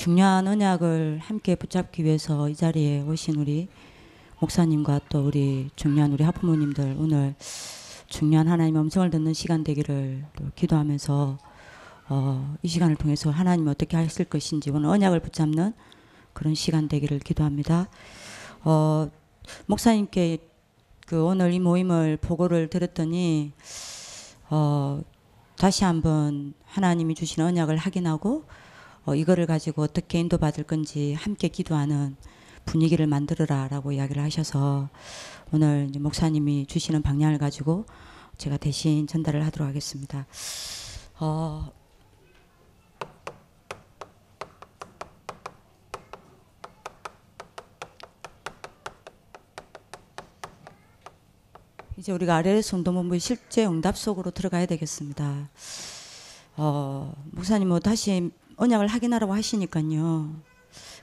중요한 언약을 함께 붙잡기 위해서 이 자리에 오신 우리 목사님과 또 우리 중요한 우리 하부모님들, 오늘 중요한 하나님의 음성을 듣는 시간 되기를 또 기도하면서 이 시간을 통해서 하나님이 어떻게 하실 것인지 오늘 언약을 붙잡는 그런 시간 되기를 기도합니다. 목사님께 오늘 이 모임을 보고를 들었더니 다시 한번 하나님이 주신 언약을 확인하고 이거를 가지고 어떻게 인도받을 건지 함께 기도하는 분위기를 만들어라 라고 이야기를 하셔서 오늘 이제 목사님이 주시는 방향을 가지고 제가 대신 전달을 하도록 하겠습니다. 이제 우리가 RLS 운동본부의 실제 응답 속으로 들어가야 되겠습니다. 목사님 다시 언약을 확인하라고 하시니까요.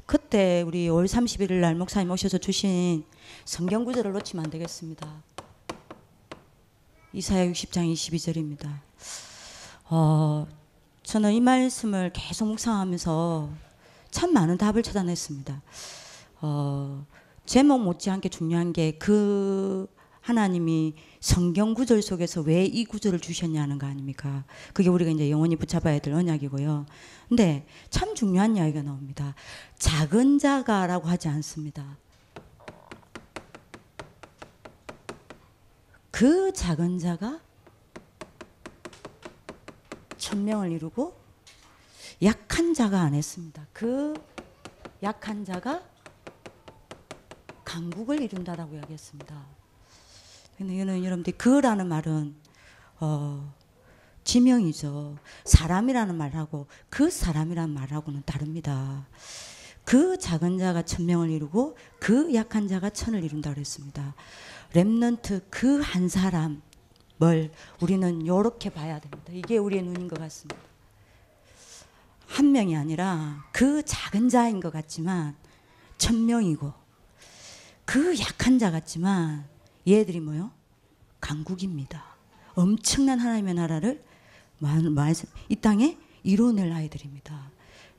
그때 우리 5월 31일 날 목사님 오셔서 주신 성경 구절을 놓치면 안 되겠습니다. 이사야 60장 22절입니다. 저는 이 말씀을 계속 묵상하면서 참 많은 답을 찾아냈습니다. 제목 못지않게 중요한 게 하나님이 성경 구절 속에서 왜 이 구절을 주셨냐는 거 아닙니까? 그게 우리가 이제 영원히 붙잡아야 될 언약이고요. 근데 참 중요한 이야기가 나옵니다. 작은 자가라고 하지 않습니다. 그 작은 자가 천명을 이루고 약한 자가 안 했습니다. 그 약한 자가 강국을 이룬다라고 이야기했습니다. 근데 이거는 여러분들 그라는 말은 지명이죠. 사람이라는 말하고 그 사람이라는 말하고는 다릅니다. 그 작은 자가 천명을 이루고 그 약한 자가 천을 이룬다고 했습니다. 렘넌트 그 한 사람을 우리는 이렇게 봐야 됩니다. 이게 우리의 눈인 것 같습니다. 한 명이 아니라 그 작은 자인 것 같지만 천명이고 그 약한 자 같지만 얘들이 뭐요? 강국입니다. 엄청난 하나님의 나라를 이 땅에 이뤄낼 아이들입니다.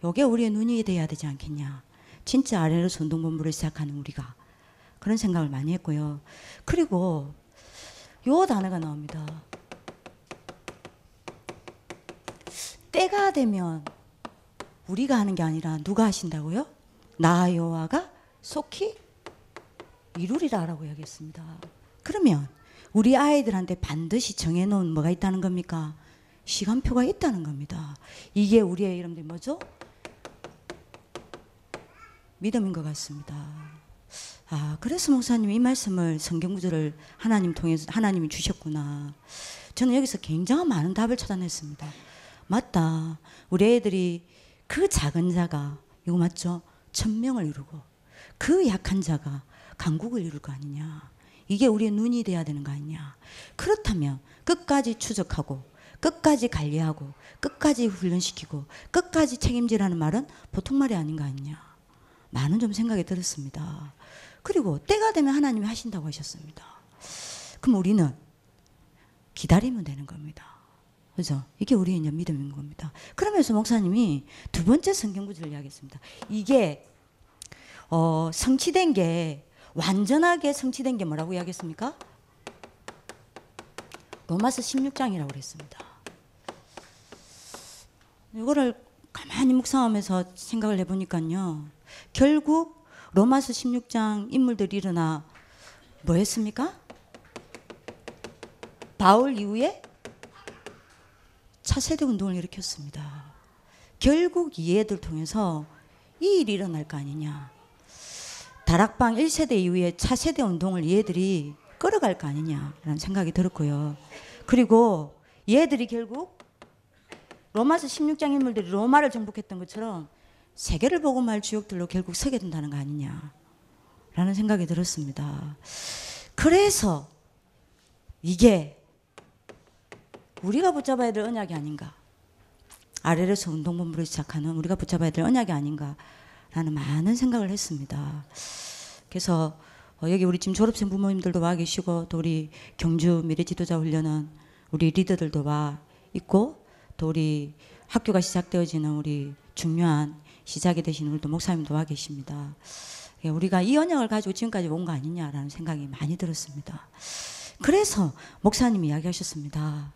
이게 우리의 눈이 돼야 되지 않겠냐. 진짜 RLS 운동본부를 시작하는 우리가 그런 생각을 많이 했고요. 그리고 요 단어가 나옵니다. 때가 되면 우리가 하는 게 아니라 누가 하신다고요? 나 여호와가 속히 이루리라 라고 이야기했습니다. 그러면 우리 아이들한테 반드시 정해놓은 뭐가 있다는 겁니까? 시간표가 있다는 겁니다. 이게 우리의 여러분들 뭐죠? 믿음인 것 같습니다. 그래서 목사님이 이 말씀을 성경 구절을 하나님 통해서 하나님이 주셨구나. 저는 여기서 굉장히 많은 답을 찾아냈습니다. 맞다. 우리 애들이 그 작은 자가 이거 맞죠? 천명을 이루고 그 약한 자가 강국을 이룰 거 아니냐. 이게 우리의 눈이 돼야 되는 거 아니냐. 그렇다면 끝까지 추적하고 끝까지 관리하고 끝까지 훈련시키고 끝까지 책임지라는 말은 보통 말이 아닌 거 아니냐. 많은 좀 생각이 들었습니다. 그리고 때가 되면 하나님이 하신다고 하셨습니다. 그럼 우리는 기다리면 되는 겁니다. 그죠? 이게 우리의 이제 믿음인 겁니다. 그러면서 목사님이 두 번째 성경 구절을 이야기했습니다. 이게 성취된 게 완전하게 성취된 게 뭐라고 이야기했습니까? 로마서 16장이라고 그랬습니다. 이거를 가만히 묵상하면서 생각을 해보니까요. 결국 로마서 16장 인물들이 일어나 뭐 했습니까? 바울 이후에 차세대 운동을 일으켰습니다. 결국 이 애들 통해서 이 일이 일어날 거 아니냐. 다락방 1세대 이후에 차세대 운동을 얘들이 끌어갈 거 아니냐라는 생각이 들었고요. 그리고 얘들이 결국 로마서 16장 인물들이 로마를 정복했던 것처럼 세계를 복음할 주역들로 결국 서게 된다는 거 아니냐라는 생각이 들었습니다. 그래서 이게 우리가 붙잡아야 될 언약이 아닌가. RLS 운동본부를 시작하는 우리가 붙잡아야 될 언약이 아닌가라는 많은 생각을 했습니다. 그래서 여기 우리 지금 졸업생 부모님들도 와 계시고 또 우리 경주 미래지도자 훈련은 우리 리더들도 와 있고 또 우리 학교가 시작되어지는 우리 중요한 시작이 되신 우리 또 목사님도 와 계십니다. 우리가 이 언약을 가지고 지금까지 온 거 아니냐라는 생각이 많이 들었습니다. 그래서 목사님이 이야기하셨습니다.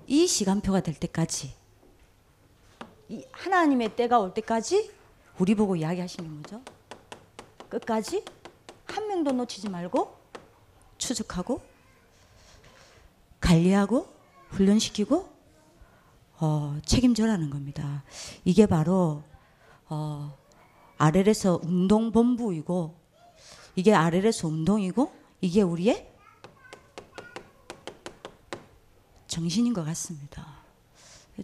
이 시간표가 될 때까지, 이 하나님의 때가 올 때까지 우리 보고 이야기하신 게 뭐죠? 끝까지 한 명도 놓치지 말고 추적하고 관리하고 훈련시키고 책임져라는 겁니다. 이게 바로 RLS 운동본부이고, 이게 RLS 운동이고, 이게 우리의 정신인 것 같습니다.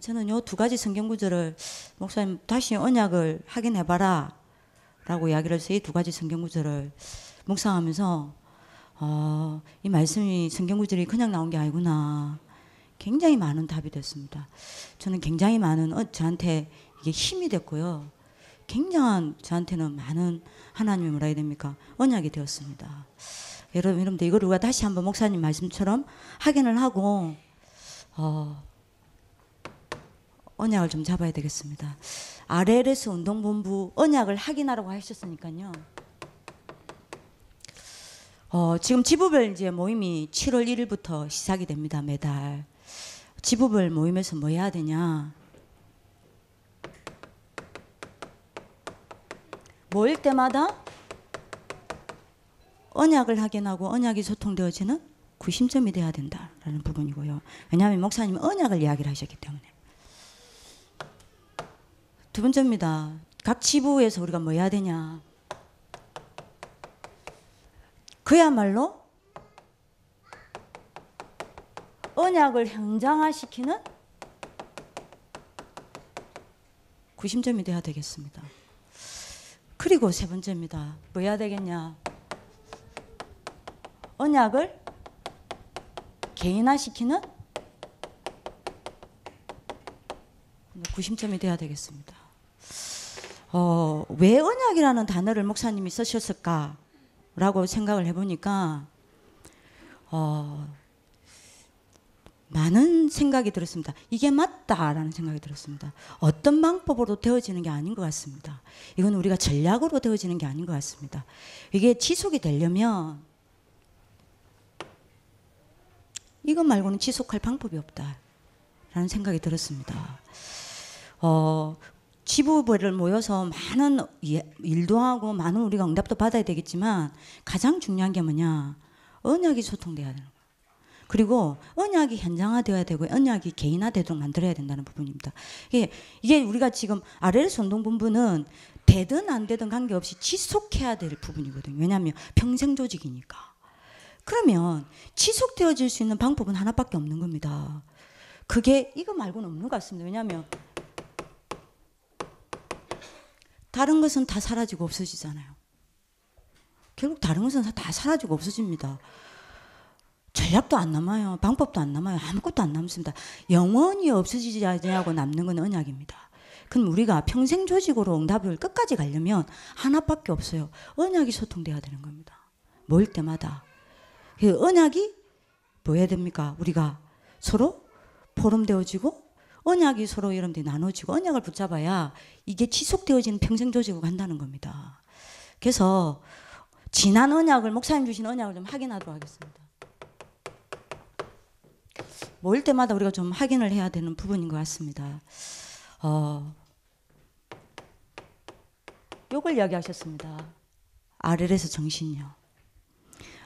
저는 요 두 가지 성경 구절을 목사님 다시 언약을 확인해봐라 라고 이야기를 해서 이 두 가지 성경 구절을 묵상하면서 이 말씀이 성경 구절이 그냥 나온 게 아니구나. 굉장히 많은 답이 됐습니다. 저는 굉장히 많은 저한테 이게 힘이 됐고요. 굉장한 저한테는 많은 하나님의 뭐라 해야 됩니까? 언약이 되었습니다. 여러분들 이걸 우리가 다시 한번 목사님 말씀처럼 확인을 하고 언약을 좀 잡아야 되겠습니다. RLS 운동본부 언약을 확인하라고 하셨으니까요. 지금 지부별 이제 모임이 7월 1일부터 시작이 됩니다. 매달. 지부별 모임에서 뭐 해야 되냐? 모일 때마다 언약을 확인하고 언약이 소통되어지는 구심점이 돼야 된다라는 부분이고요. 왜냐하면 목사님은 언약을 이야기를 하셨기 때문에. 두 번째입니다. 각 지부에서 우리가 뭐 해야 되냐? 그야말로 언약을 현장화시키는 구심점이 돼야 되겠습니다. 그리고 세 번째입니다. 뭐 해야 되겠냐? 언약을 개인화시키는 구심점이 돼야 되겠습니다. 왜 언약이라는 단어를 목사님이 쓰셨을까라고 생각을 해보니까 많은 생각이 들었습니다. 이게 맞다라는 생각이 들었습니다. 어떤 방법으로 되어지는 게 아닌 것 같습니다. 이건 우리가 전략으로 되어지는 게 아닌 것 같습니다. 이게 지속이 되려면 이것 말고는 지속할 방법이 없다라는 생각이 들었습니다. 지부별을 모여서 많은 일도 하고 많은 우리가 응답도 받아야 되겠지만 가장 중요한 게 뭐냐? 언약이 소통돼야 되는 거예요. 그리고 언약이 현장화되어야 되고 언약이 개인화되도록 만들어야 된다는 부분입니다. 이게 우리가 지금 RLS 운동본부는 되든 안 되든 관계없이 지속해야 될 부분이거든요. 왜냐하면 평생 조직이니까. 그러면 지속되어질 수 있는 방법은 하나밖에 없는 겁니다. 그게 이거 말고는 없는 것 같습니다. 왜냐하면 다른 것은 다 사라지고 없어지잖아요. 결국 다른 것은 다 사라지고 없어집니다. 전략도 안 남아요. 방법도 안 남아요. 아무것도 안 남습니다. 영원히 없어지지 않고 남는 건 언약입니다. 그럼 우리가 평생 조직으로 응답을 끝까지 가려면 하나밖에 없어요. 언약이 소통돼야 되는 겁니다. 모일 때마다. 그 언약이 뭐 해야 됩니까? 우리가 서로 포럼되어지고 언약이 서로 여러분들이 나눠지고 언약을 붙잡아야 이게 지속되어지는 평생 조직으로 간다는 겁니다. 그래서 지난 언약을 목사님 주신 언약을 좀 확인하도록 하겠습니다. 모일 때마다 우리가 좀 확인을 해야 되는 부분인 것 같습니다. 요걸 이야기하셨습니다. RLS 정신이요.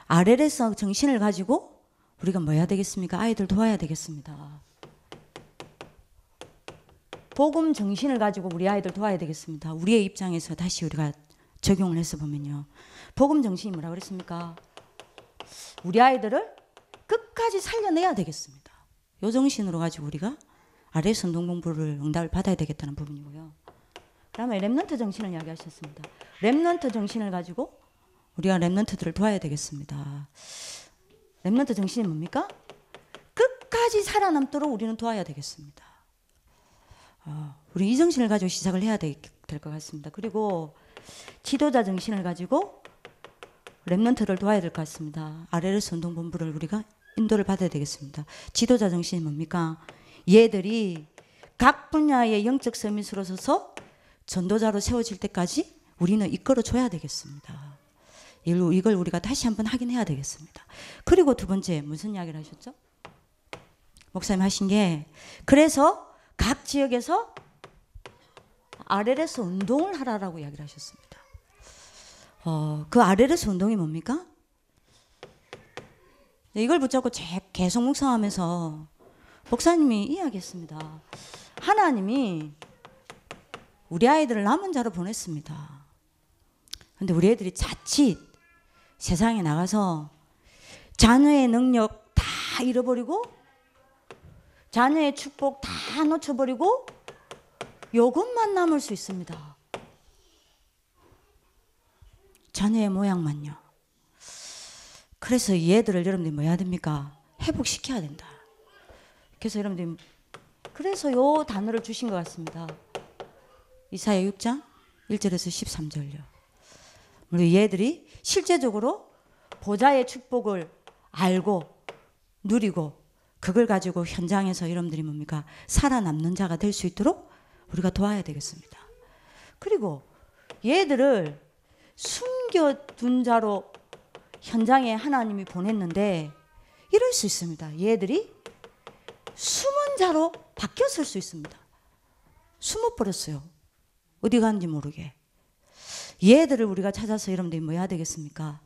RLS 정신을 가지고 우리가 뭐 해야 되겠습니까? 아이들 도와야 되겠습니다. 복음 정신을 가지고 우리 아이들 도와야 되겠습니다. 우리의 입장에서 다시 우리가 적용을 해서 보면요. 복음 정신이 뭐라고 그랬습니까? 우리 아이들을 끝까지 살려내야 되겠습니다. 요 정신으로 가지고 우리가 RLS 운동본부를 응답을 받아야 되겠다는 부분이고요. 그다음에 렘넌트 정신을 이야기하셨습니다. 렘넌트 정신을 가지고 우리가 렘넌트들을 도와야 되겠습니다. 렘넌트 정신이 뭡니까? 끝까지 살아남도록 우리는 도와야 되겠습니다. 우리 이 정신을 가지고 시작을 해야 될 것 같습니다. 그리고 지도자 정신을 가지고 렘넌트를 도와야 될 것 같습니다. RLS 운동본부를 우리가 인도를 받아야 되겠습니다. 지도자 정신이 뭡니까? 얘들이 각 분야의 영적 서밋으로 서서 전도자로 세워질 때까지 우리는 이끌어 줘야 되겠습니다. 이걸 우리가 다시 한번 확인해야 되겠습니다. 그리고 두 번째 무슨 이야기를 하셨죠? 목사님 하신 게, 그래서 각 지역에서 RLS 운동을 하라라고 이야기를 하셨습니다. 그 RLS 운동이 뭡니까? 이걸 붙잡고 계속 묵상하면서 목사님이 이야기했습니다. 하나님이 우리 아이들을 남은 자로 보냈습니다. 근데 우리 애들이 자칫 세상에 나가서 자녀의 능력 다 잃어버리고 자녀의 축복 다 놓쳐버리고 요것만 남을 수 있습니다. 자녀의 모양만요. 그래서 이 애들을 여러분들이 뭐 해야 됩니까? 회복시켜야 된다. 그래서 여러분들이 그래서 요 단어를 주신 것 같습니다. 이사야 6장 1절에서 13절요. 우리 얘들이 실제적으로 보좌의 축복을 알고 누리고 그걸 가지고 현장에서 여러분들이 뭡니까? 살아남는 자가 될 수 있도록 우리가 도와야 되겠습니다. 그리고 얘들을 숨겨둔 자로 현장에 하나님이 보냈는데 이럴 수 있습니다. 얘들이 숨은 자로 바뀌었을 수 있습니다. 숨어버렸어요. 어디 갔는지 모르게. 얘들을 우리가 찾아서 여러분들이 뭐 해야 되겠습니까?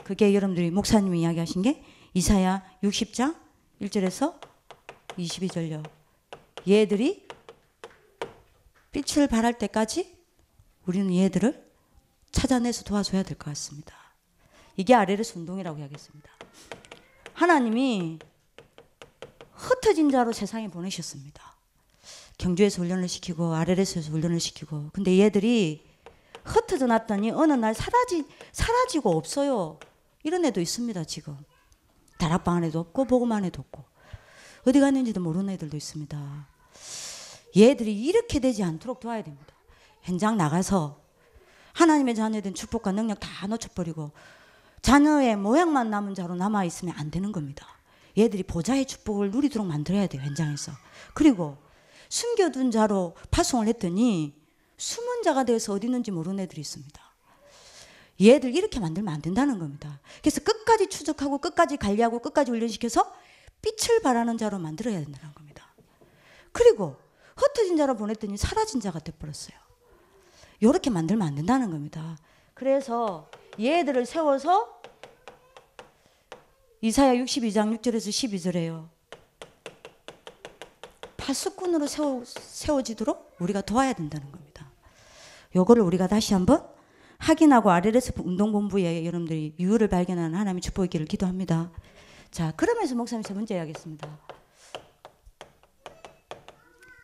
그게 여러분들이 목사님이 이야기하신 게 이사야 60장 1절에서 22절요. 얘들이 빛을 발할 때까지 우리는 얘들을 찾아내서 도와줘야 될 것 같습니다. 이게 RLS 운동이라고 이야기했습니다. 하나님이 흩어진 자로 세상에 보내셨습니다. 경주에서 훈련을 시키고 RLS에서 훈련을 시키고, 근데 얘들이 흩어져 놨더니 어느 날 사라지고 없어요. 이런 애도 있습니다. 지금 다락방 안에도 없고 보고만 안에도 없고 어디 갔는지도 모르는 애들도 있습니다. 얘들이 이렇게 되지 않도록 도와야 됩니다. 현장 나가서 하나님의 자녀된 축복과 능력 다 놓쳐버리고 자녀의 모양만 남은 자로 남아있으면 안 되는 겁니다. 얘들이 보좌의 축복을 누리도록 만들어야 돼요. 현장에서. 그리고 숨겨둔 자로 파송을 했더니 숨은 자가 되어서 어디 있는지 모르는 애들이 있습니다. 얘들 이렇게 만들면 안 된다는 겁니다. 그래서 끝까지 추적하고 끝까지 관리하고 끝까지 훈련시켜서 빛을 발하는 자로 만들어야 된다는 겁니다. 그리고 흩어진 자로 보냈더니 사라진 자가 돼버렸어요. 이렇게 만들면 안 된다는 겁니다. 그래서 얘들을 세워서 이사야 62장 6절에서 12절에요. 파수꾼으로 세워지도록 우리가 도와야 된다는 겁니다. 요거를 우리가 다시 한번 확인하고 RLS 운동본부에 여러분들이 유효를 발견하는 하나님의 축복이 있기를 기도합니다. 자, 그러면서 목사님 세 번째 이야기했습니다.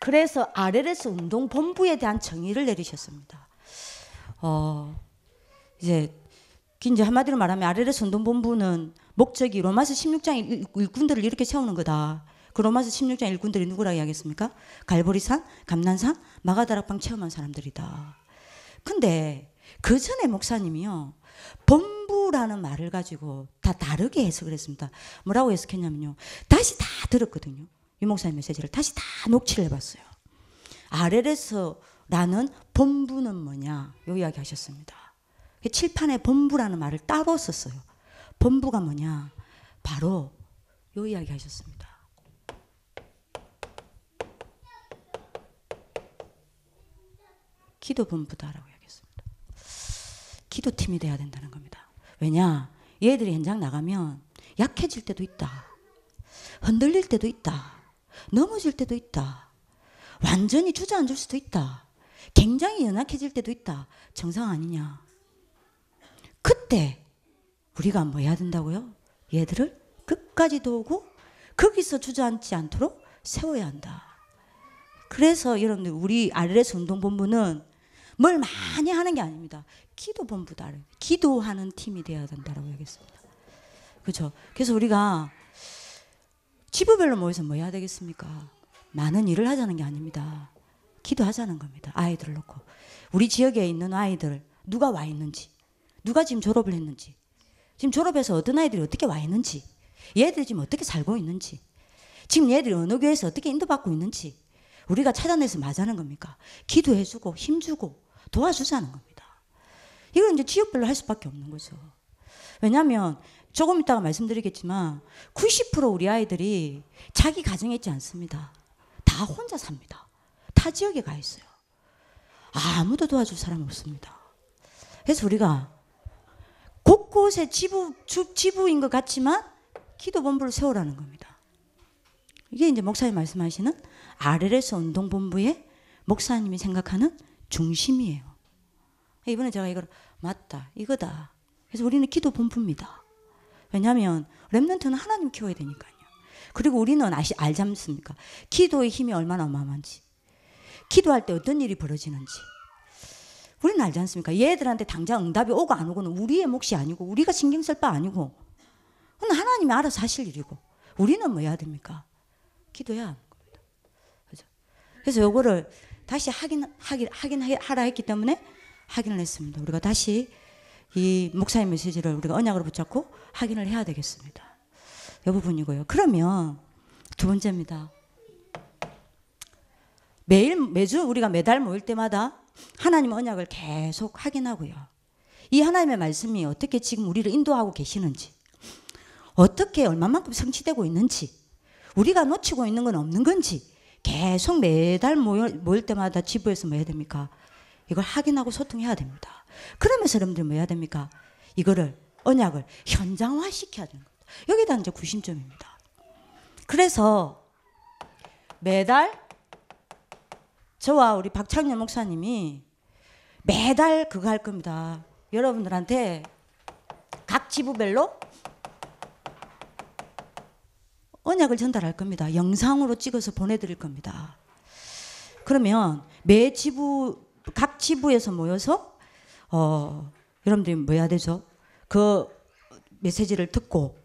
그래서 RLS 운동본부에 대한 정의를 내리셨습니다. 이제 한마디로 말하면 RLS 운동본부는 목적이 로마서 16장 일꾼들을 이렇게 세우는 거다. 그 로마서 16장 일꾼들이 누구라고 이야기했습니까? 갈보리산, 감난산, 마가다락방 체험한 사람들이다. 근데 그 전에 목사님이요, 본부라는 말을 가지고 다 다르게 해석을 했습니다. 뭐라고 해석했냐면요, 다시 다 들었거든요. 이 목사님 메시지를 다시 다 녹취를 해봤어요. RLS라는 본부는 뭐냐, 요 이야기 하셨습니다. 칠판에 본부라는 말을 따로 썼어요. 본부가 뭐냐, 바로 요 이야기 하셨습니다. 기도본부다라고 이야기했습니다. 기도팀이 돼야 된다는 겁니다. 왜냐, 얘들이 현장 나가면 약해질 때도 있다, 흔들릴 때도 있다, 넘어질 때도 있다, 완전히 주저앉을 수도 있다, 굉장히 연약해질 때도 있다. 정상 아니냐. 그때 우리가 뭐 해야 된다고요? 얘들을 끝까지 도우고 거기서 주저앉지 않도록 세워야 한다. 그래서 여러분들 우리 RLS 운동본부는 뭘 많이 하는 게 아닙니다. 기도본부다. 기도하는 팀이 되어야 된다고 얘기했습니다. 그렇죠? 그래서 우리가 지부별로 모여서 뭐 해야 되겠습니까? 많은 일을 하자는 게 아닙니다. 기도하자는 겁니다. 아이들을 놓고. 우리 지역에 있는 아이들 누가 와 있는지, 누가 지금 졸업을 했는지, 지금 졸업해서 어떤 아이들이 어떻게 와 있는지, 얘들이 지금 어떻게 살고 있는지, 지금 얘들이 어느 교회에서 어떻게 인도받고 있는지, 우리가 찾아내서 맞하는 겁니까? 기도해주고 힘주고 도와주자는 겁니다. 이건 이제 지역별로 할 수밖에 없는 거죠. 왜냐하면 조금 이따가 말씀드리겠지만 90% 우리 아이들이 자기 가정에 있지 않습니다. 다 혼자 삽니다. 타 지역에 가 있어요. 아무도 도와줄 사람 없습니다. 그래서 우리가 곳곳에 지부인 것 같지만 기도본부를 세우라는 겁니다. 이게 이제 목사님 말씀하시는 RLS 운동본부의 목사님이 생각하는 중심이에요. 이번에 제가 이걸 맞다, 이거다. 그래서 우리는 기도본부입니다. 왜냐하면 렘넌트는 하나님 키워야 되니까요. 그리고 우리는 알지 않습니까? 기도의 힘이 얼마나 어마어마한지, 기도할 때 어떤 일이 벌어지는지 우리는 알지 않습니까? 얘들한테 당장 응답이 오고 안 오고는 우리의 몫이 아니고 우리가 신경 쓸 바 아니고 그건 하나님이 알아서 하실 일이고 우리는 뭐 해야 됩니까? 기도해야 하는 겁니다. 그죠? 그래서 요거를 다시 하라 했기 때문에 확인을 했습니다. 우리가 다시 이 목사의 메시지를 우리가 언약으로 붙잡고 확인을 해야 되겠습니다. 이 부분이고요. 그러면 두 번째입니다. 매주 우리가 매달 모일 때마다 하나님 언약을 계속 확인하고요. 이 하나님의 말씀이 어떻게 지금 우리를 인도하고 계시는지, 어떻게 얼마만큼 성취되고 있는지, 우리가 놓치고 있는 건 없는 건지 계속 매달 모일 때마다 지부에서 뭐 해야 됩니까? 이걸 확인하고 소통해야 됩니다. 그러면서 여러분들 뭐 해야 됩니까? 이거를 언약을 현장화 시켜야 되는 겁니다. 여기다 이제 구심점입니다. 그래서 매달 저와 우리 박창년 목사님이 매달 그거 할 겁니다. 여러분들한테 각 지부별로 언약을 전달할 겁니다. 영상으로 찍어서 보내드릴 겁니다. 그러면 각 지부에서 모여서 여러분들이 뭐 해야 되죠? 그 메시지를 듣고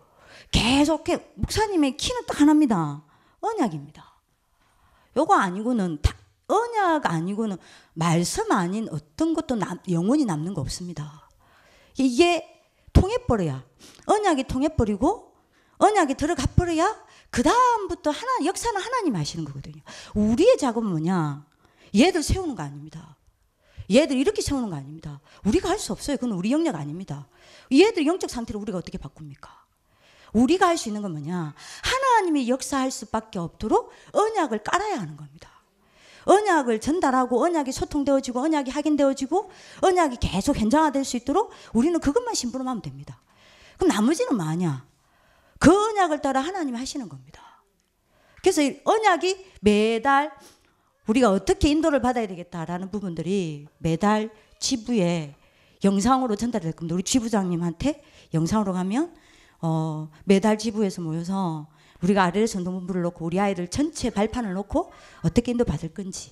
계속 목사님의 키는 딱 하나입니다. 언약입니다. 요거 아니고는 언약 아니고는 말씀 아닌 어떤 것도 영원히 남는 거 없습니다. 이게 통해버려야, 언약이 통해버리고 언약이 들어가 버려야 그 다음부터 역사는 하나님이 하시는 거거든요. 우리의 작업은 뭐냐? 얘들 세우는 거 아닙니다. 얘들 이렇게 세우는 거 아닙니다. 우리가 할 수 없어요. 그건 우리 영역 아닙니다. 얘들 영적 상태를 우리가 어떻게 바꿉니까? 우리가 할 수 있는 건 뭐냐? 하나님이 역사할 수밖에 없도록 언약을 깔아야 하는 겁니다. 언약을 전달하고 언약이 소통되어지고 언약이 확인되어지고 언약이 계속 현장화될 수 있도록 우리는 그것만 심부름하면 됩니다. 그럼 나머지는 뭐냐? 그 언약을 따라 하나님이 하시는 겁니다. 그래서 이 언약이 매달 우리가 어떻게 인도를 받아야 되겠다라는 부분들이 매달 지부에 영상으로 전달될 겁니다. 우리 지부장님한테 영상으로 가면 매달 지부에서 모여서 우리가 RLS 운동본부를 놓고 우리 아이들 전체 발판을 놓고 어떻게 인도 받을 건지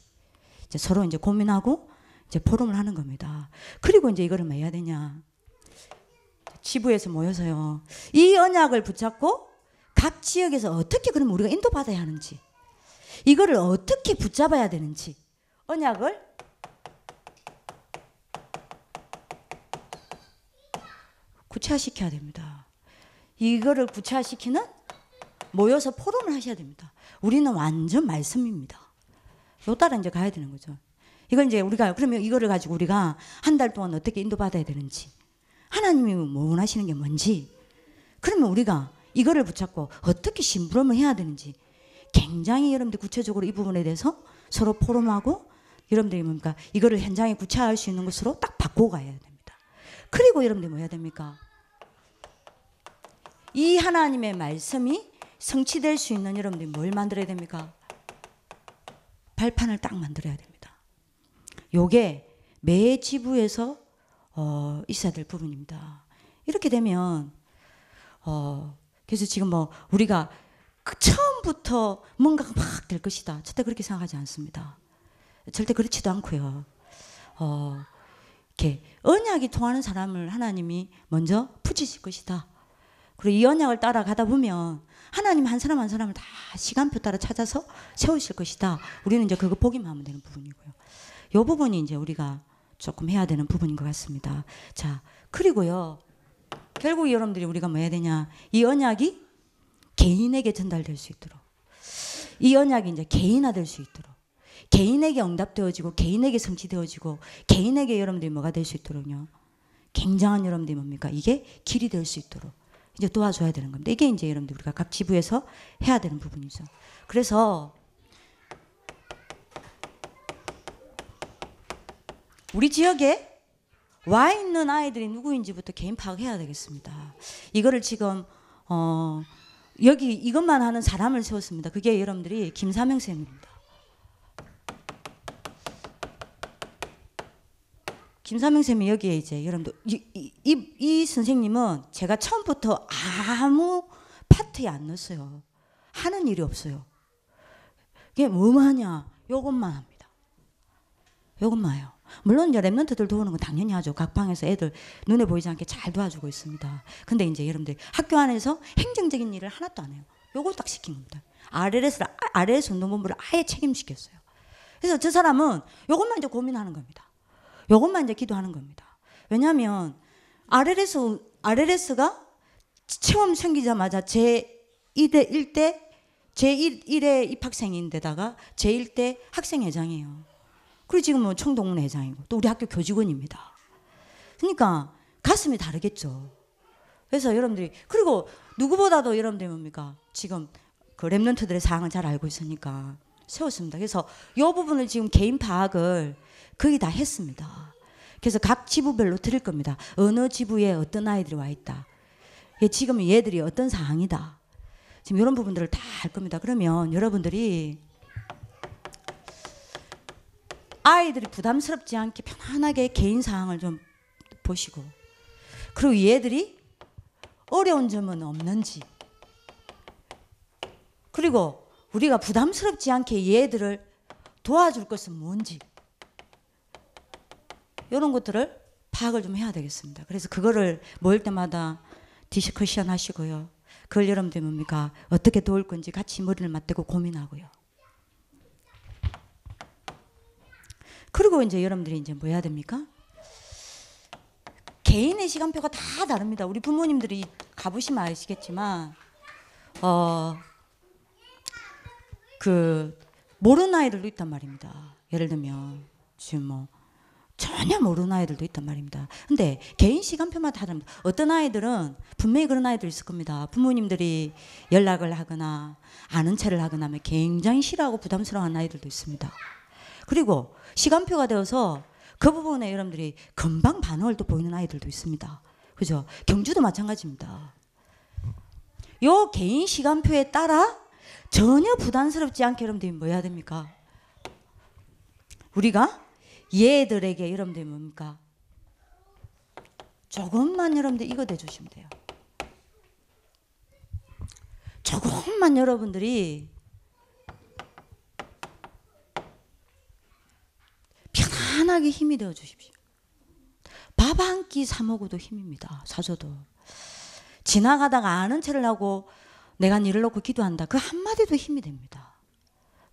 이제 서로 이제 고민하고 이제 포럼을 하는 겁니다. 그리고 이제 이거를 뭐 해야 되냐? 지부에서 모여서요. 이 언약을 붙잡고 각 지역에서 어떻게 그러면 우리가 인도받아야 하는지, 이거를 어떻게 붙잡아야 되는지 언약을 구체화시켜야 됩니다. 이거를 구체화시키는 모여서 포럼을 하셔야 됩니다. 우리는 완전 말씀입니다. 요 따라 이제 가야 되는 거죠. 이걸 이제 우리가 그러면 이거를 가지고 우리가 한 달 동안 어떻게 인도받아야 되는지, 하나님이 원하시는 게 뭔지, 그러면 우리가 이거를 붙잡고 어떻게 심부름을 해야 되는지 굉장히 여러분들 구체적으로 이 부분에 대해서 서로 포럼하고 여러분들이 뭡니까? 이거를 현장에 구체화할 수 있는 것으로 딱 바꾸고 가야 됩니다. 그리고 여러분들이 뭐 해야 됩니까? 이 하나님의 말씀이 성취될 수 있는 여러분들이 뭘 만들어야 됩니까? 발판을 딱 만들어야 됩니다. 요게 매 지부에서 있어야 될 부분입니다. 이렇게 되면 그래서 지금 뭐 우리가 처음부터 뭔가가 막 될 것이다, 절대 그렇게 생각하지 않습니다. 절대 그렇지도 않고요. 이렇게 언약이 통하는 사람을 하나님이 먼저 붙이실 것이다. 그리고 이 언약을 따라가다 보면 하나님 한 사람 한 사람을 다 시간표 따라 찾아서 세우실 것이다. 우리는 이제 그거 보기만 하면 되는 부분이고요. 이 부분이 이제 우리가 조금 해야 되는 부분인 것 같습니다. 자, 그리고요. 결국 여러분들이 우리가 뭐 해야 되냐? 이 언약이 개인에게 전달될 수 있도록, 이 언약이 이제 개인화될 수 있도록, 개인에게 응답되어지고 개인에게 성취되어지고 개인에게 여러분들이 뭐가 될 수 있도록요. 굉장한 여러분들이 뭡니까? 이게 길이 될 수 있도록 이제 도와줘야 되는 겁니다. 이게 이제 여러분들 우리가 각 지부에서 해야 되는 부분이죠. 그래서 우리 지역에 와 있는 아이들이 누구인지부터 개인 파악해야 되겠습니다. 이거를 지금 여기 이것만 하는 사람을 세웠습니다. 그게 여러분들이 김사명 쌤입니다. 김사명 쌤이 여기에 이제 여러분들 이 선생님은 제가 처음부터 아무 파트에 안 넣었어요. 하는 일이 없어요. 이게 뭐만 하냐? 요것만 합니다. 요것만 해요. 물론 이제 랩런트들 도우는 건 당연히 하죠. 각 방에서 애들 눈에 보이지 않게 잘 도와주고 있습니다. 근데 이제 여러분들 학교 안에서 행정적인 일을 하나도 안 해요. 요걸 딱 시킨 겁니다. RLS 운동본부를 아예 책임시켰어요. 그래서 저 사람은 요것만 이제 고민하는 겁니다. 요것만 이제 기도하는 겁니다. 왜냐하면 RLS가 처음 생기자마자 제1대 제1회 입학생인데다가 제1대 학생회장이에요. 그리고 지금 뭐 청동문 회장이고 또 우리 학교 교직원입니다. 그러니까 가슴이 다르겠죠. 그래서 여러분들이 그리고 누구보다도 여러분들이 뭡니까? 지금 그 랩런트들의 사항을 잘 알고 있으니까 세웠습니다. 그래서 이 부분을 지금 개인 파악을 거의 다 했습니다. 그래서 각 지부별로 드릴 겁니다. 어느 지부에 어떤 아이들이 와 있다. 지금 얘들이 어떤 상황이다. 지금 이런 부분들을 다 할 겁니다. 그러면 여러분들이 아이들이 부담스럽지 않게 편안하게 개인 사항을 좀 보시고 그리고 얘들이 어려운 점은 없는지 그리고 우리가 부담스럽지 않게 얘들을 도와줄 것은 뭔지 이런 것들을 파악을 좀 해야 되겠습니다. 그래서 그거를 모일 때마다 디스커션 하시고요. 그걸 여러분들 뭡니까? 어떻게 도울 건지 같이 머리를 맞대고 고민하고요. 그리고 이제 여러분들이 이제 뭐 해야 됩니까? 개인의 시간표가 다 다릅니다. 우리 부모님들이 가보시면 아시겠지만, 모르는 아이들도 있단 말입니다. 예를 들면, 지금 뭐, 전혀 모르는 아이들도 있단 말입니다. 근데 개인 시간표마다 다릅니다. 어떤 아이들은 분명히 그런 아이들 있을 겁니다. 부모님들이 연락을 하거나 아는 체를 하거나 하면 굉장히 싫어하고 부담스러워하는 아이들도 있습니다. 그리고 시간표가 되어서 그 부분에 여러분들이 금방 반응을 또 보이는 아이들도 있습니다. 그죠? 경주도 마찬가지입니다. 요 개인 시간표에 따라 전혀 부담스럽지 않게 여러분들이 뭐 해야 됩니까? 우리가 얘들에게 여러분들이 뭡니까? 조금만 여러분들 이거 대주시면 돼요. 조금만 여러분들이 편안하게 힘이 되어 주십시오. 밥 한 끼 사 먹어도 힘입니다. 사줘도. 지나가다가 아는 체를 하고 내가 니를 놓고 기도한다. 그 한마디도 힘이 됩니다.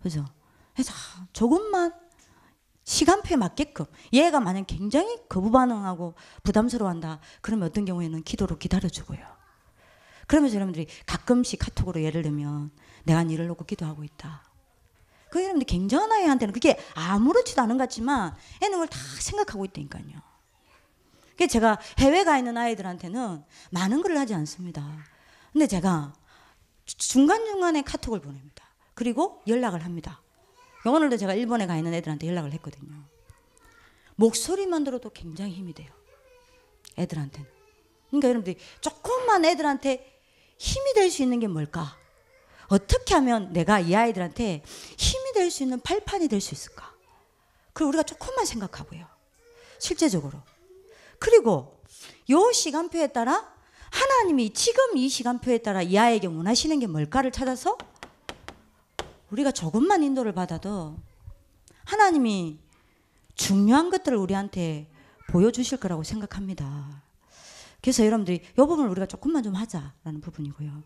그죠? 그래서 조금만 시간표에 맞게끔 얘가 만약 굉장히 거부 반응하고 부담스러워한다. 그러면 어떤 경우에는 기도로 기다려주고요. 그러면서 여러분들이 가끔씩 카톡으로 예를 들면 내가 니를 놓고 기도하고 있다. 그 여러분들 굉장한 아이한테는 그게 아무렇지도 않은 것 같지만 애는 그걸 다 생각하고 있다니까요. 그게 제가 해외 가 있는 아이들한테는 많은 글을 하지 않습니다. 근데 제가 중간중간에 카톡을 보냅니다. 그리고 연락을 합니다. 오늘도 제가 일본에 가 있는 애들한테 연락을 했거든요. 목소리만 들어도 굉장히 힘이 돼요. 애들한테는. 그러니까 여러분들이 조금만 애들한테 힘이 될 수 있는 게 뭘까? 어떻게 하면 내가 이 아이들한테 힘이 될 수 있는 발판이 될 수 있을까? 그리고 우리가 조금만 생각하고요. 실제적으로. 그리고 요 시간표에 따라 하나님이 지금 이 시간표에 따라 이 아이에게 원하시는 게 뭘까를 찾아서 우리가 조금만 인도를 받아도 하나님이 중요한 것들을 우리한테 보여주실 거라고 생각합니다. 그래서 여러분들이 이 부분을 우리가 조금만 좀 하자라는 부분이고요.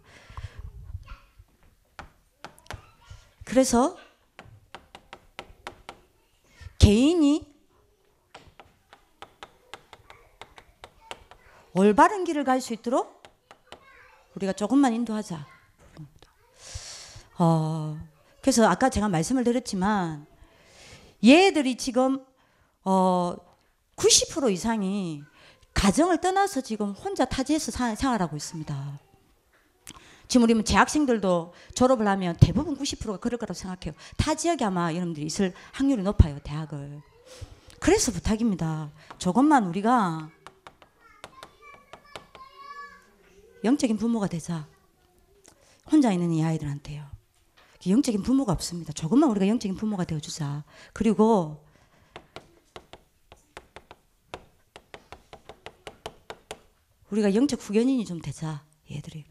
그래서 개인이 올바른 길을 갈 수 있도록 우리가 조금만 인도하자. 그래서 아까 제가 말씀을 드렸지만 얘들이 지금 90% 이상이 가정을 떠나서 지금 혼자 타지에서 생활하고 있습니다. 지금 우리 재학생들도 졸업을 하면 대부분 90%가 그럴 거라고 생각해요. 타 지역에 아마 여러분들이 있을 확률이 높아요, 대학을. 그래서 부탁입니다. 조금만 우리가 영적인 부모가 되자. 혼자 있는 이 아이들한테요. 영적인 부모가 없습니다. 조금만 우리가 영적인 부모가 되어주자. 그리고 우리가 영적 후견인이 좀 되자. 얘들이.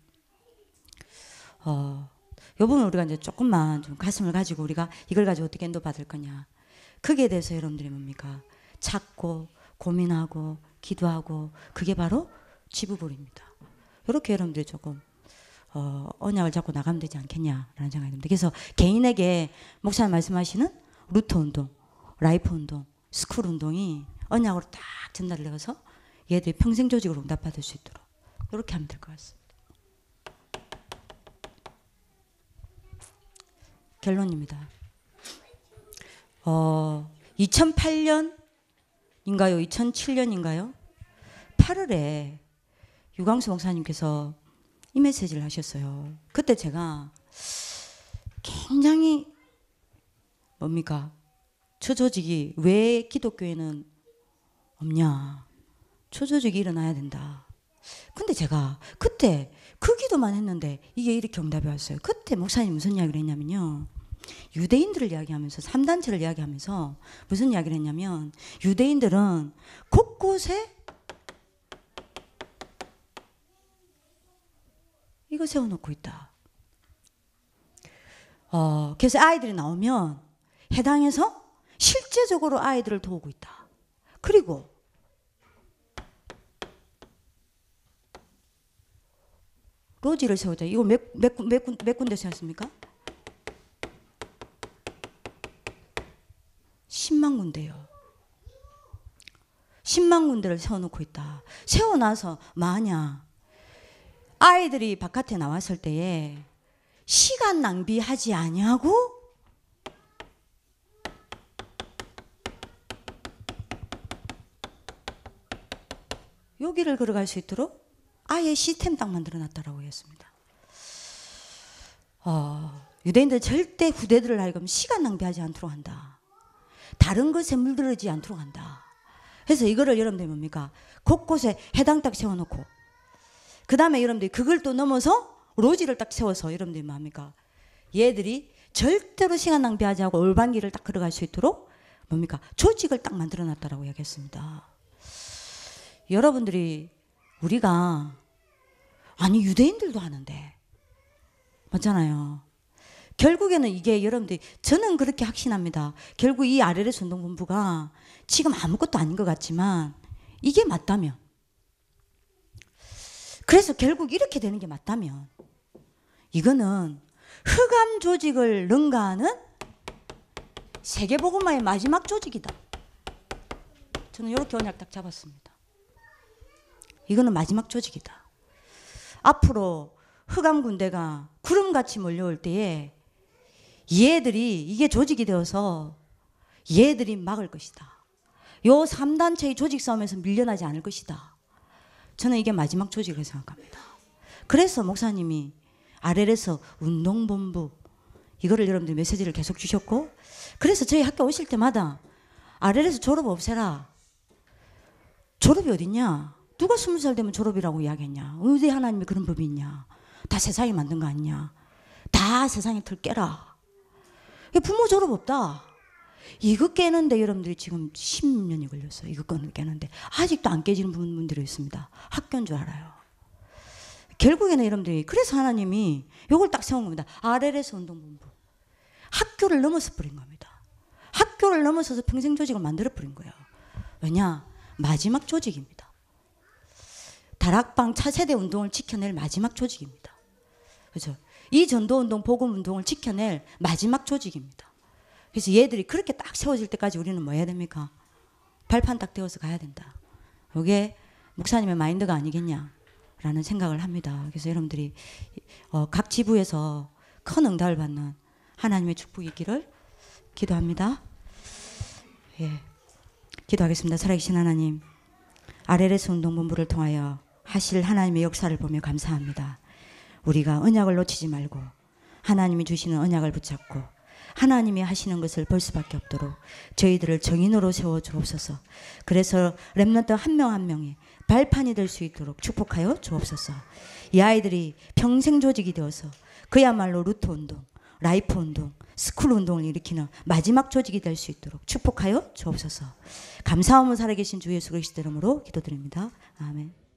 요 부분 우리가 이제 조금만 좀 가슴을 가지고 우리가 이걸 가지고 어떻게 인도받을 거냐. 거기에 대해서 여러분들이 뭡니까? 찾고 고민하고 기도하고 그게 바로 지부불입니다. 이렇게 여러분들이 조금 언약을 잡고 나가면 되지 않겠냐라는 생각이 듭니다. 그래서 개인에게 목사님 말씀하시는 루트 운동, 라이프 운동, 스쿨 운동이 언약으로 딱 전달을 해서 얘들이 평생 조직으로 응답받을 수 있도록 이렇게 하면 될 것 같습니다. 결론입니다. 2008년인가요? 2007년인가요? 8월에 유광수 목사님께서 이 메시지를 하셨어요. 그때 제가 굉장히 뭡니까? 초조직이 왜 기독교에는 없냐? 초조직이 일어나야 된다. 근데 제가 그때 그 기도만 했는데 이게 이렇게 응답이 왔어요. 그때 목사님 무슨 이야기를 했냐면요. 유대인들을 이야기하면서 3단체를 이야기하면서 무슨 이야기를 했냐면 유대인들은 곳곳에 이거 세워놓고 있다. 그래서 아이들이 나오면 해당해서 실제적으로 아이들을 도우고 있다. 그리고 로지를 세우자. 이거 몇 군데 세웠습니까? 10만 군데요. 10만 군데를 세워놓고 있다. 세워놔서 만약 아이들이 바깥에 나왔을 때에 시간 낭비하지 아니하고 여기를 걸어갈 수 있도록 아예 시스템 딱 만들어놨다라고 했습니다. 유대인들 절대 후대들을 하여금 시간 낭비하지 않도록 한다. 다른 것에 물들지 않도록 한다. 그래서 이거를 여러분들이 뭡니까? 곳곳에 해당 딱 세워놓고 그 다음에 여러분들이 그걸 또 넘어서 로지를 딱 세워서 여러분들이 뭡니까? 얘들이 절대로 시간 낭비하지 않고 올바른 길을 딱 걸어갈 수 있도록 뭡니까? 조직을 딱 만들어놨다라고 이야기했습니다. 여러분들이 우리가 아니 유대인들도 하는데 맞잖아요. 결국에는 이게 여러분들이 저는 그렇게 확신합니다. 결국 이 RLS 운동본부가 지금 아무것도 아닌 것 같지만 이게 맞다면 그래서 결국 이렇게 되는 게 맞다면 이거는 흑암 조직을 능가하는 세계복음화의 마지막 조직이다. 저는 이렇게 언약 딱 잡았습니다. 이거는 마지막 조직이다. 앞으로 흑암 군대가 구름같이 몰려올 때에 얘들이 이게 조직이 되어서 얘들이 막을 것이다. 요 3단체의 조직 싸움에서 밀려나지 않을 것이다. 저는 이게 마지막 조직이라고 생각합니다. 그래서 목사님이 RLS 운동본부 이거를 여러분들 메시지를 계속 주셨고 그래서 저희 학교 오실 때마다 RLS 졸업 없애라. 졸업이 어딨냐? 누가 20살 되면 졸업이라고 이야기했냐? 어디 하나님이 그런 법이 있냐? 다 세상이 만든 거 아니냐? 다 세상의 틀 깨라. 부모 졸업 없다. 이거 깨는데 여러분들이 지금 10년이 걸렸어요. 이거 깨는데 아직도 안 깨지는 분들이 있습니다. 학교인 줄 알아요. 결국에는 여러분들이 그래서 하나님이 이걸 딱 세운 겁니다. RLS 운동본부. 학교를 넘어서 버린 겁니다. 학교를 넘어서서 평생 조직을 만들어 버린 거예요. 왜냐? 마지막 조직입니다. 다락방 차세대 운동을 지켜낼 마지막 조직입니다. 그렇죠? 이 전도운동, 복음운동을 지켜낼 마지막 조직입니다. 그래서 얘들이 그렇게 딱 세워질 때까지 우리는 뭐 해야 됩니까? 발판 딱 떼어서 가야 된다. 이게 목사님의 마인드가 아니겠냐라는 생각을 합니다. 그래서 여러분들이 각 지부에서 큰 응답을 받는 하나님의 축복이 있기를 기도합니다. 예. 기도하겠습니다. 살아계신 하나님, RLS 운동본부를 통하여 하실 하나님의 역사를 보며 감사합니다. 우리가 언약을 놓치지 말고 하나님이 주시는 언약을 붙잡고 하나님이 하시는 것을 볼 수밖에 없도록 저희들을 정인으로 세워 주옵소서. 그래서 렘넌트 한 명 한 명이 발판이 될 수 있도록 축복하여 주옵소서. 이 아이들이 평생 조직이 되어서 그야말로 루트 운동, 라이프 운동, 스쿨 운동을 일으키는 마지막 조직이 될 수 있도록 축복하여 주옵소서. 감사하며 살아계신 주 예수 그리스도 이름으로 기도드립니다. 아멘.